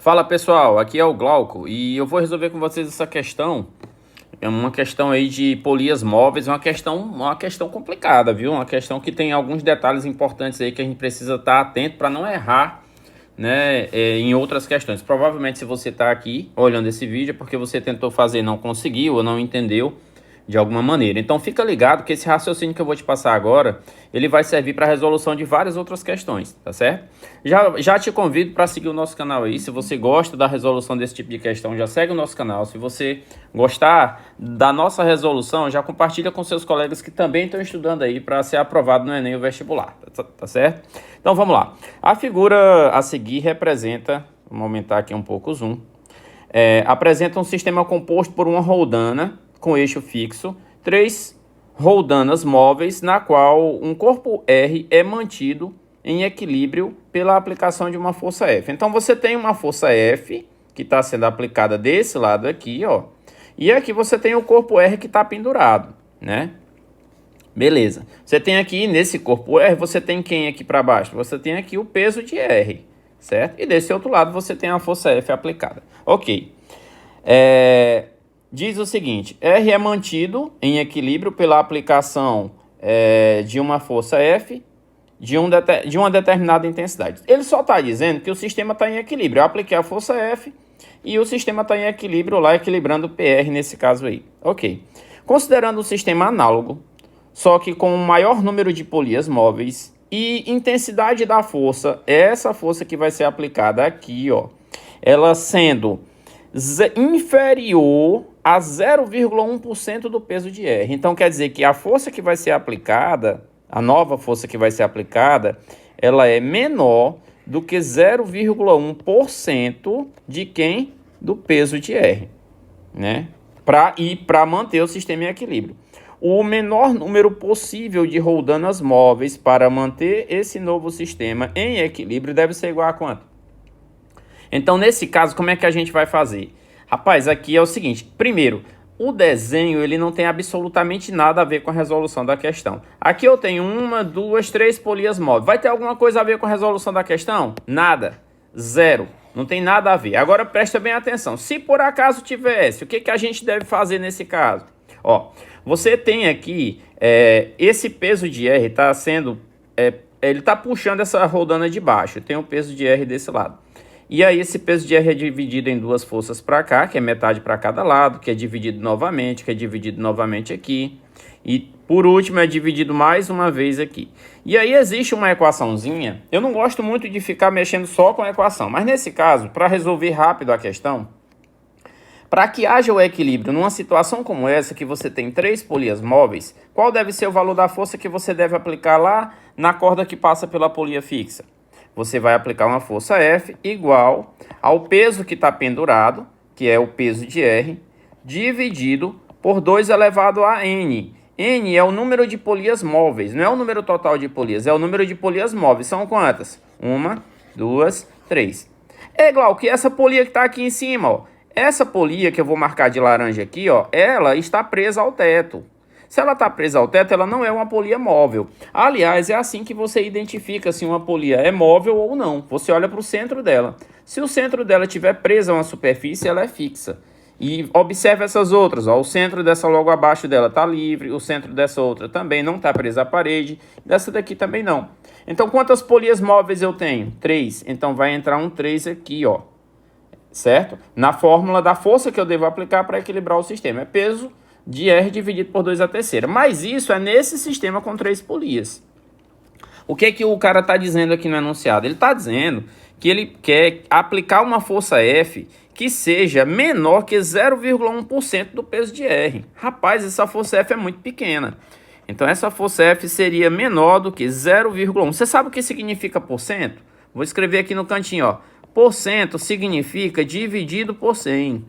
Fala pessoal, aqui é o Glauco e eu vou resolver com vocês essa questão. É uma questão aí de polias móveis, uma questão complicada, viu? Uma questão que tem alguns detalhes importantes aí que a gente precisa estar atento para não errar, né, em outras questões. Provavelmente se você está aqui olhando esse vídeo é porque você tentou fazer e não conseguiu ou não entendeu de alguma maneira. Então fica ligado que esse raciocínio que eu vou te passar agora, ele vai servir para a resolução de várias outras questões, tá certo? Já te convido para seguir o nosso canal aí. Se você gosta da resolução desse tipo de questão, já segue o nosso canal. Se você gostar da nossa resolução, já compartilha com seus colegas que também estão estudando aí para ser aprovado no Enem ou vestibular, tá certo? Então vamos lá. A figura a seguir representa, vamos aumentar aqui um pouco o zoom, apresenta um sistema composto por uma roldana com eixo fixo, 3 roldanas móveis, na qual um corpo R é mantido em equilíbrio pela aplicação de uma força F. Então você tem uma força F que está sendo aplicada desse lado aqui, ó, e aqui você tem o corpo R que está pendurado, né? Beleza. Você tem aqui nesse corpo R, você tem quem aqui para baixo? Você tem aqui o peso de R, certo? E desse outro lado você tem a força F aplicada. Ok. Diz o seguinte: R é mantido em equilíbrio pela aplicação de uma força F de uma determinada intensidade. Ele só está dizendo que o sistema está em equilíbrio. Eu apliquei a força F e o sistema está em equilíbrio lá, equilibrando o PR nesse caso aí. Ok. Considerando o sistema análogo, só que com um maior número de polias móveis e intensidade da força, essa força que vai ser aplicada aqui, ó, ela sendo inferior a 0,1% do peso de R. Então, quer dizer que a força que vai ser aplicada, a nova força que vai ser aplicada, ela é menor do que 0,1% de quem? Do peso de R, né? Para manter o sistema em equilíbrio. O menor número possível de roldanas móveis para manter esse novo sistema em equilíbrio deve ser igual a quanto? Então, nesse caso, como é que a gente vai fazer? Rapaz, aqui é o seguinte. Primeiro, o desenho ele não tem absolutamente nada a ver com a resolução da questão. Aqui eu tenho 1, 2, 3 polias móveis. Vai ter alguma coisa a ver com a resolução da questão? Nada. Zero. Não tem nada a ver. Agora presta bem atenção. Se por acaso tivesse, o que a gente deve fazer nesse caso? Ó, você tem aqui, esse peso de R está sendo... ele está puxando essa roldana de baixo. Tem o peso de R desse lado. E aí esse peso de R é dividido em duas forças para cá, que é metade para cada lado, que é dividido novamente, que é dividido novamente aqui. E por último é dividido mais uma vez aqui. E aí existe uma equaçãozinha. Eu não gosto muito de ficar mexendo só com a equação, mas nesse caso, para resolver rápido a questão, para que haja o equilíbrio numa situação como essa, que você tem 3 polias móveis, qual deve ser o valor da força que você deve aplicar lá na corda que passa pela polia fixa? Você vai aplicar uma força F igual ao peso que está pendurado, que é o peso de R, dividido por 2 elevado a N. N é o número de polias móveis, não é o número total de polias, é o número de polias móveis. São quantas? 1, 2, 3. É igual que essa polia que está aqui em cima, ó. Essa polia que eu vou marcar de laranja aqui, ó, ela está presa ao teto. Se ela está presa ao teto, ela não é uma polia móvel. Aliás, é assim que você identifica se uma polia é móvel ou não. Você olha para o centro dela. Se o centro dela estiver presa a uma superfície, ela é fixa. E observe essas outras. Ó. O centro dessa logo abaixo dela está livre. O centro dessa outra também não está presa à parede. Dessa daqui também não. Então, quantas polias móveis eu tenho? 3. Então, vai entrar um 3 aqui, ó. Certo? Na fórmula da força que eu devo aplicar para equilibrar o sistema. É peso de R dividido por 2 a terceira. Mas isso é nesse sistema com 3 polias. O que o cara está dizendo aqui no enunciado? Ele está dizendo que ele quer aplicar uma força F que seja menor que 0,1% do peso de R. Rapaz, essa força F é muito pequena. Então, essa força F seria menor do que 0,1. Você sabe o que significa porcento? Vou escrever aqui no cantinho, ó. Porcento significa dividido por 100.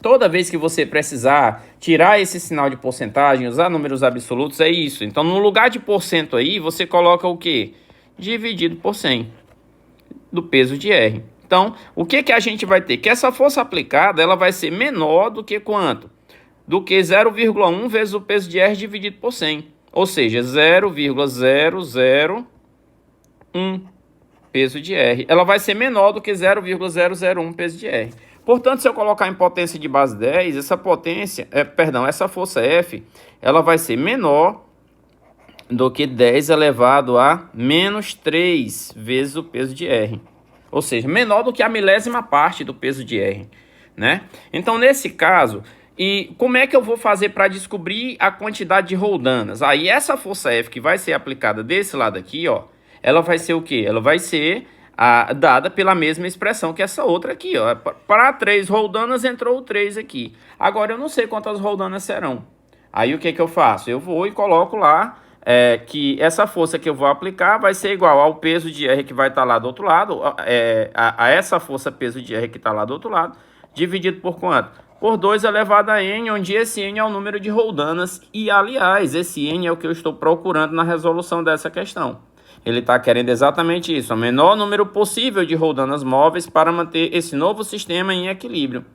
Toda vez que você precisar tirar esse sinal de porcentagem, usar números absolutos, é isso. Então, no lugar de porcento aí, você coloca o quê? Dividido por 100 do peso de R. Então, o que a gente vai ter? Que essa força aplicada, ela vai ser menor do que quanto? Do que 0,1 vezes o peso de R dividido por 100. Ou seja, 0,001. peso de R. Ela vai ser menor do que 0,001 peso de R. Portanto, se eu colocar em potência de base 10, essa força F, ela vai ser menor do que 10 elevado a menos 3 vezes o peso de R. Ou seja, menor do que a milésima parte do peso de R, né? Então, nesse caso, e como é que eu vou fazer para descobrir a quantidade de roldanas? Aí, essa força F que vai ser aplicada desse lado aqui, ó, ela vai ser o quê? Ela vai ser dada pela mesma expressão que essa outra aqui, ó. Para 3 roldanas, entrou 3 aqui. Agora, eu não sei quantas roldanas serão. Aí, o que que eu faço? Eu vou e coloco lá que essa força que eu vou aplicar vai ser igual ao peso de R que vai estar lá do outro lado, a essa força peso de R que está lá do outro lado, dividido por quanto? Por 2 elevado a N, onde esse N é o número de roldanas. E, aliás, esse N é o que eu estou procurando na resolução dessa questão. Ele está querendo exatamente isso, o menor número possível de roldanas móveis para manter esse novo sistema em equilíbrio.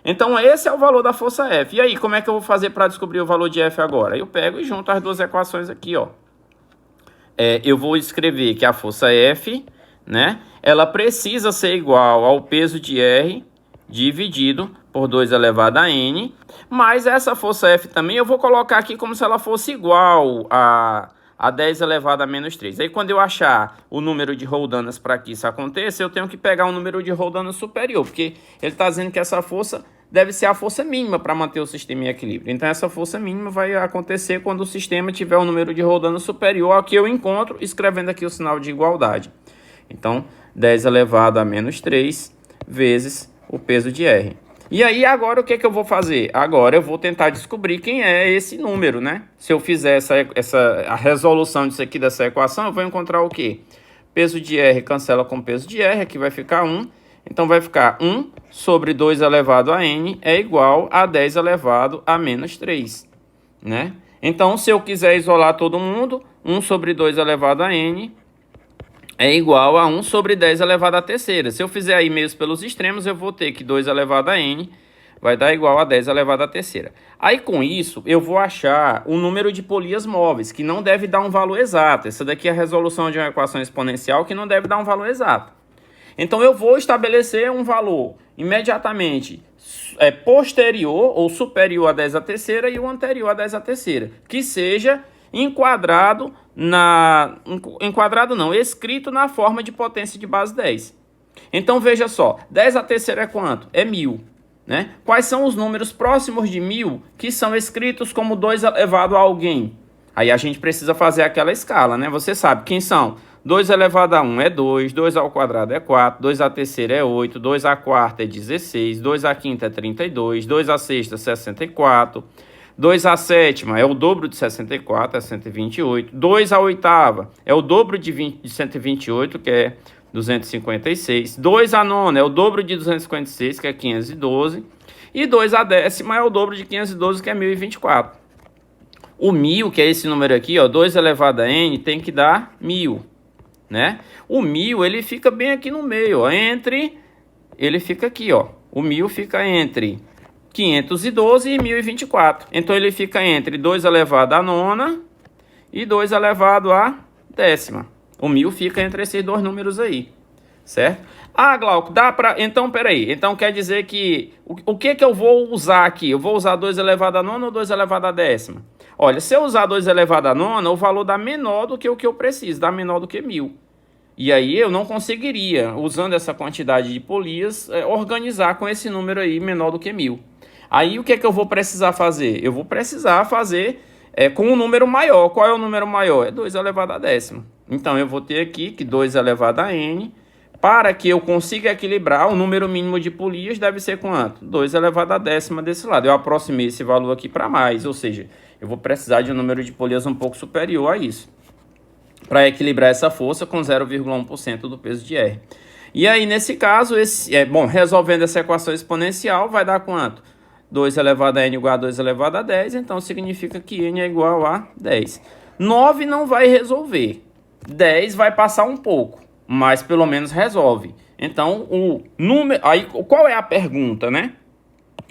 Então, esse é o valor da força F. E aí, como é que eu vou fazer para descobrir o valor de F agora? Eu pego e junto as duas equações aqui, ó. Eu vou escrever que a força F, né, ela precisa ser igual ao peso de R dividido por 2 elevado a N, mas essa força F também eu vou colocar aqui como se ela fosse igual a 10 elevado a menos 3. Aí, quando eu achar o número de roldanas para que isso aconteça, eu tenho que pegar um número de roldanas superior, porque ele está dizendo que essa força deve ser a força mínima para manter o sistema em equilíbrio. Então, essa força mínima vai acontecer quando o sistema tiver um número de roldanas superior ao que eu encontro, escrevendo aqui o sinal de igualdade. Então, 10 elevado a menos 3 vezes o peso de R. E aí, agora, o que que eu vou fazer? Agora, eu vou tentar descobrir quem é esse número, né? Se eu fizer a resolução disso aqui, dessa equação, eu vou encontrar o quê? Peso de R cancela com peso de R, aqui vai ficar 1. Então, vai ficar 1 sobre 2 elevado a N é igual a 10 elevado a menos 3, né? Então, se eu quiser isolar todo mundo, 1 sobre 2 elevado a N é igual a 1 sobre 10 elevado à terceira. Se eu fizer aí meios pelos extremos, eu vou ter que 2 elevado a N vai dar igual a 10 elevado à terceira. Aí, com isso, eu vou achar o número de polias móveis, que não deve dar um valor exato. Essa daqui é a resolução de uma equação exponencial que não deve dar um valor exato. Então, eu vou estabelecer um valor imediatamente posterior ou superior a 10 à terceira e o anterior a 10 à terceira, que seja escrito na forma de potência de base 10. Então, veja só, 10 à terceira é quanto? É 1000, né? Quais são os números próximos de 1000 que são escritos como 2 elevado a alguém? Aí a gente precisa fazer aquela escala, né? Você sabe quem são? 2 elevado a 1 é 2, 2 ao quadrado é 4, 2 à terceira é 8, 2 à quarta é 16, 2 à quinta é 32, 2 à sexta é 64, 2 à sétima é o dobro de 64, é 128. 2 à oitava é o dobro de 128, que é 256. 2 à nona é o dobro de 256, que é 512. E 2 à décima é o dobro de 512, que é 1024. O 1000, que é esse número aqui, ó, 2 elevado a n, tem que dar 1000, né? O 1000, ele fica bem aqui no meio, ó, ele fica aqui, ó. O 1000 fica entre 512 e 1024. Então, ele fica entre 2 elevado a nona e 2 elevado a décima. O 1000 fica entre esses dois números aí, certo? Ah, Glauco, dá para... Então, peraí. Então, quer dizer que... O que que eu vou usar aqui? Eu vou usar 2 elevado a nona ou 2 elevado a décima? Olha, se eu usar 2 elevado a nona, o valor dá menor do que o que eu preciso, dá menor do que 1000. E aí eu não conseguiria, usando essa quantidade de polias, organizar com esse número aí menor do que 1000. Aí o que é que eu vou precisar fazer? Eu vou precisar fazer com um número maior. Qual é o número maior? É 2 elevado a décima. Então eu vou ter aqui que 2 elevado a n, para que eu consiga equilibrar, o número mínimo de polias deve ser quanto? 2 elevado a décima desse lado. Eu aproximei esse valor aqui para mais, ou seja, eu vou precisar de um número de polias um pouco superior a isso, para equilibrar essa força com 0,1% do peso de R. E aí, nesse caso, resolvendo essa equação exponencial, vai dar quanto? 2 elevado a n igual a 2 elevado a 10, então significa que n é igual a 10. 9 não vai resolver, 10 vai passar um pouco, mas pelo menos resolve. Então, o número... Aí, qual é a pergunta, né?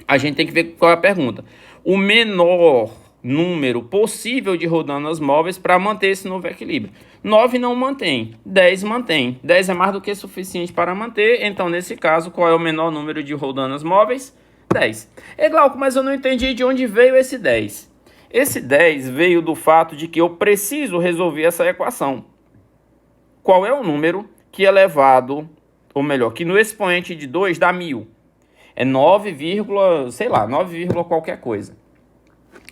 A gente tem que ver qual é a pergunta. O menor número possível de rodanas móveis para manter esse novo equilíbrio. 9 não mantém, 10 mantém. 10 é mais do que suficiente para manter, então nesse caso, qual é o menor número de rodanas móveis? 10. Glauco, mas eu não entendi de onde veio esse 10. Esse 10 veio do fato de que eu preciso resolver essa equação. Qual é o número que é elevado, ou melhor, que no expoente de 2 dá 1000? É 9, sei lá, 9, qualquer coisa.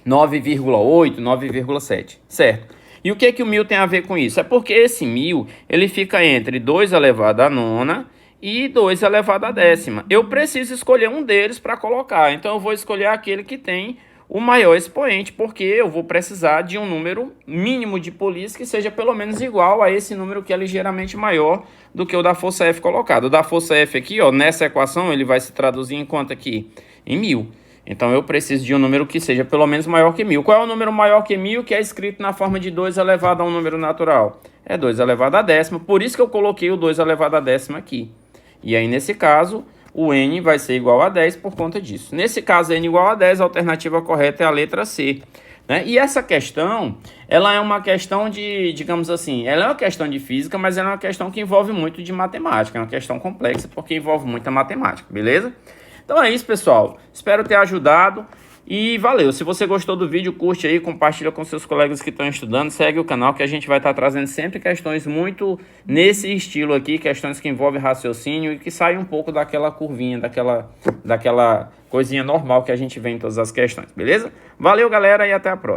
9,8, 9,7, certo? E o que o 1000 tem a ver com isso? É porque esse 1000, ele fica entre 2 elevado à nona e 2 elevado à décima. Eu preciso escolher um deles para colocar, então eu vou escolher aquele que tem o maior expoente, porque eu vou precisar de um número mínimo de polis que seja pelo menos igual a esse número que é ligeiramente maior do que o da força F colocado. O da força F aqui, ó, nessa equação, ele vai se traduzir em quanto aqui? Em 1000. Então eu preciso de um número que seja pelo menos maior que 1000. Qual é o número maior que 1000 que é escrito na forma de 2 elevado a um número natural? É 2 elevado à décima, por isso que eu coloquei o 2 elevado à décima aqui. E aí, nesse caso, o n vai ser igual a 10 por conta disso. Nesse caso, n igual a 10, a alternativa correta é a letra C. Né? E essa questão, ela é uma questão de, digamos assim, ela é uma questão de física, mas ela é uma questão que envolve muito de matemática. É uma questão complexa porque envolve muita matemática, beleza? Então é isso, pessoal. Espero ter ajudado e valeu. Se você gostou do vídeo, curte aí, compartilha com seus colegas que estão estudando, segue o canal que a gente vai estar trazendo sempre questões muito nesse estilo aqui, questões que envolvem raciocínio e que saem um pouco daquela curvinha, daquela coisinha normal que a gente vê em todas as questões, beleza? Valeu, galera, e até a próxima.